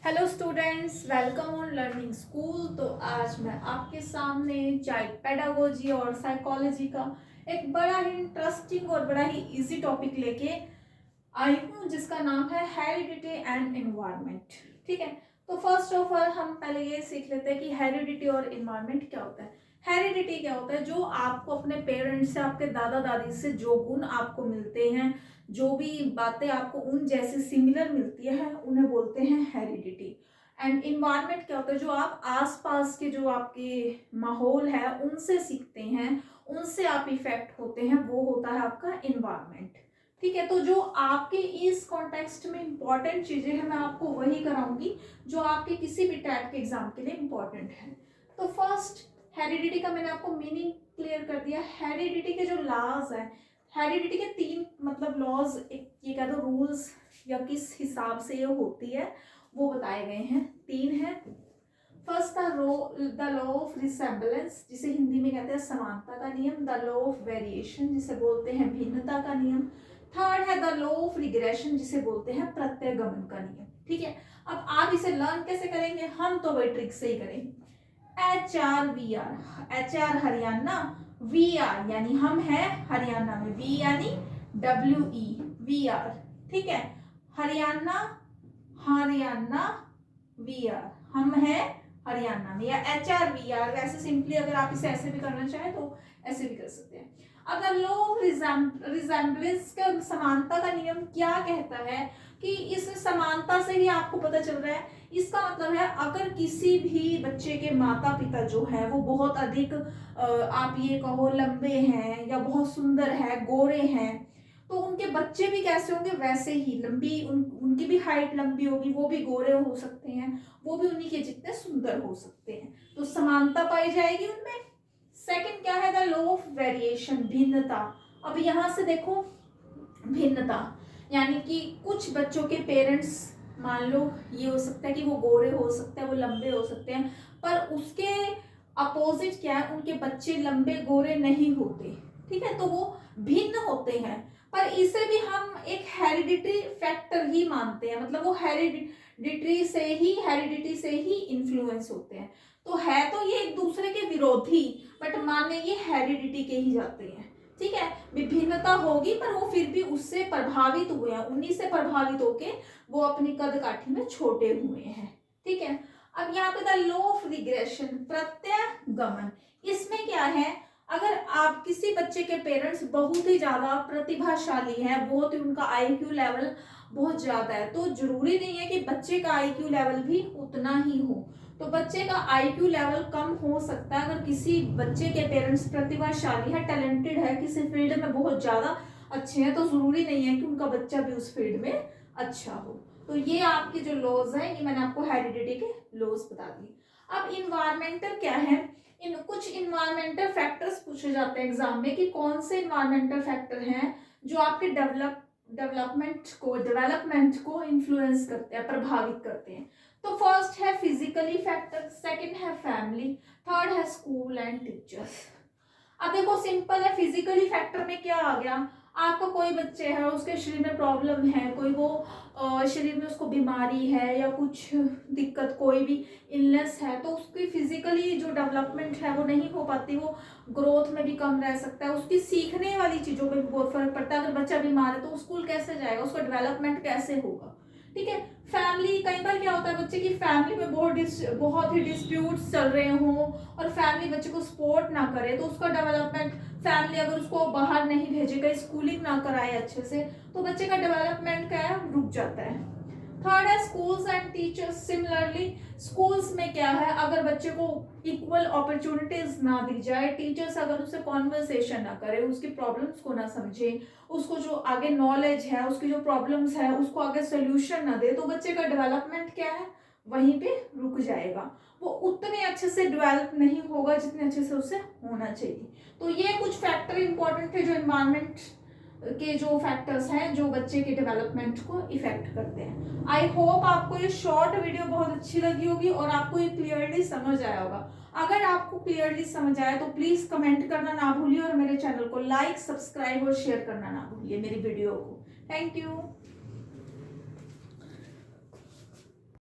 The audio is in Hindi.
Hello students, welcome on learning school. तो आज मैं आपके सामने चाइल्ड पेडागोजी और साइकोलॉजी का एक बड़ा ही इंटरेस्टिंग और बड़ा ही इजी टॉपिक लेके आई हूँ जिसका नाम है हेरिडिटी एंड एनवायरनमेंट। ठीक है, तो फर्स्ट ऑफ ऑल हम पहले ये सीख लेते हैं कि हेरिडिटी और एनवायरनमेंट क्या होता है। हेरिडिटी क्या होता है? जो आपको अपने पेरेंट्स से, आपके दादा दादी से जो गुण आपको मिलते हैं, जो भी बातें आपको उन जैसे सिमिलर मिलती है, उन्हें बोलते हैं हेरिडिटी। एंड इन्वायरमेंट क्या होता है? जो आप आसपास के जो आपके माहौल है उनसे सीखते हैं, उनसे आप इफेक्ट होते हैं, वो होता है आपका इन्वायरमेंट। ठीक है, तो जो आपके इस कॉन्टेक्स्ट में इंपॉर्टेंट चीजें हैं मैं आपको वही कराऊंगी जो आपके किसी भी टाइप के एग्जाम के लिए इंपॉर्टेंट है। तो फर्स्ट, हेरिडिटी का मैंने आपको मीनिंग क्लियर कर दिया। हेरिडिटी के जो लॉज है, हेरिडिटी के तीन मतलब लॉज, एक ये कह दो रूल्स या किस हिसाब से ये होती है, वो बताए गए हैं। तीन है। First the law of resemblance, जिसे हिंदी में कहते हैं समानता का नियम। द लॉ ऑफ वेरिएशन, जिसे बोलते हैं भिन्नता का नियम। थर्ड है द लॉ ऑफ रिग्रेशन, जिसे बोलते हैं प्रत्यगमन का नियम। ठीक है, अब आप इसे लर्न कैसे करेंगे? हम तो वही ट्रिक से ही करेंगे। HRVR, HR हरियाणा, VR यानी हम हैं हरियाणा में, V यानी WE, VR। ठीक है, हरियाणा, हरियाणा VR, हम हैं हरियाणा में, या HRVR। वैसे सिंपली अगर आप इसे ऐसे भी करना चाहें तो ऐसे भी कर सकते हैं। अगर लॉ ऑफ रिजेम्बलेंस का, समानता का नियम क्या कहता है कि इस समानता से ही आपको पता चल रहा है। इसका मतलब है अगर किसी भी बच्चे के माता पिता जो है वो बहुत अधिक आप ये कहो लंबे हैं या बहुत सुंदर है, गोरे हैं, तो उनके बच्चे भी कैसे होंगे? वैसे ही लंबी, उनकी भी हाइट लंबी होगी, वो भी गोरे हो सकते हैं, वो भी उन्हीं के जितने सुंदर हो सकते हैं, तो समानता पाई जाएगी उनमें। सेकंड क्या है? द लॉ ऑफ वेरिएशन, भिन्नता। अब यहां से देखो, भिन्नता यानी कि कुछ बच्चों के पेरेंट्स, मान लो ये हो सकता है कि वो गोरे हो सकते हैं, वो लंबे हो सकते हैं, पर उसके अपोजिट क्या है? उनके बच्चे लंबे गोरे नहीं होते। ठीक है, तो वो भिन्न होते हैं, पर इसे भी हम एक हेरिडिटी फैक्टर ही मानते हैं, मतलब वो हेरिडिटी से ही इन्फ्लुएंस होते हैं। तो है तो ये एक दूसरे के विरोधी, बट माने ये हेरिडिटी के ही जाते हैं। ठीक है, विभिन्नता होगी पर वो फिर भी उससे प्रभावित हुए हैं, उन्हीं से प्रभावित होके वो अपनी कद काठी में छोटे हुए हैं। ठीक है, अब यहाँ पे द लॉ ऑफ रिग्रेशन, प्रत्यगमन, इसमें क्या है? अगर आप किसी बच्चे के पेरेंट्स बहुत ही ज्यादा प्रतिभाशाली हैं, बहुत ही उनका IQ लेवल बहुत ज्यादा है, तो जरूरी नहीं है कि बच्चे का IQ लेवल भी उतना ही हो। तो बच्चे का IQ लेवल कम हो सकता है अगर किसी बच्चे के पेरेंट्स प्रतिभाशाली है, टैलेंटेड है, किसी फील्ड में बहुत ज्यादा अच्छे हैं, तो जरूरी नहीं है कि उनका बच्चा भी उस फील्ड में अच्छा हो। तो ये आपके जो लॉज हैं, ये मैंने आपको हेरिडिटी के लॉज बता दिए। अब इन्वायरमेंटल क्या है? इन कुछ इन्वायरमेंटल फैक्टर्स पूछे जाते हैं एग्जाम में कि कौन से इन्वायरमेंटल फैक्टर हैं जो आपके डेवलपमेंट को इन्फ्लुएंस करते हैं, प्रभावित करते हैं। तो फर्स्ट है फिजिकली फैक्टर, सेकंड है फैमिली, थर्ड है स्कूल एंड टीचर्स। अब देखो सिंपल है, फिजिकली फैक्टर में क्या आ गया? आपका कोई बच्चे है, उसके शरीर में प्रॉब्लम है, कोई वो शरीर में उसको बीमारी है या कुछ दिक्कत, कोई भी इलनेस है, तो उसकी फिजिकली जो डेवलपमेंट है वो नहीं हो पाती, वो ग्रोथ में भी कम रह सकता है, उसकी सीखने वाली चीजों में भी बहुत फर्क पड़ता है। अगर बच्चा बीमार है तो स्कूल कैसे जाएगा, उसका डेवलपमेंट कैसे होगा? ठीक है, फैमिली, कई बार क्या होता है बच्चे की फैमिली में बहुत ही डिस्प्यूट्स चल रहे हों और फैमिली बच्चे को सपोर्ट ना करे, तो उसका डेवलपमेंट, फैमिली अगर उसको बाहर नहीं भेजेगा, स्कूलिंग ना कराए अच्छे से, तो बच्चे का डेवलपमेंट क्या है? रुक जाता है। थर्ड है schools and teachers. Similarly schools में क्या है? अगर बच्चे को इक्वल अपॉर्चुनिटीज ना दी जाए, टीचर्स अगर उसे कॉन्वर्सेशन ना करे, उसकी प्रॉब्लम्स को ना समझे, उसको जो आगे नॉलेज है, उसकी जो प्रॉब्लम्स है उसको आगे सोल्यूशन ना दे, तो बच्चे का डेवलपमेंट क्या है? वहीं पे रुक जाएगा, वो उतने अच्छे से डेवलप नहीं होगा जितने अच्छे से उसे होना चाहिए। तो ये कुछ फैक्टर इंपॉर्टेंट है जो एनवायरमेंट के जो फैक्टर्स हैं जो बच्चे के डेवलपमेंट को इफेक्ट करते हैं। आई होप आपको ये शॉर्ट वीडियो बहुत अच्छी लगी होगी और आपको ये क्लियरली समझ आया होगा। अगर आपको क्लियरली समझ आया तो प्लीज कमेंट करना ना भूलिए और मेरे चैनल को लाइक, सब्सक्राइब और शेयर करना ना भूलिए मेरी वीडियो को। Thank you.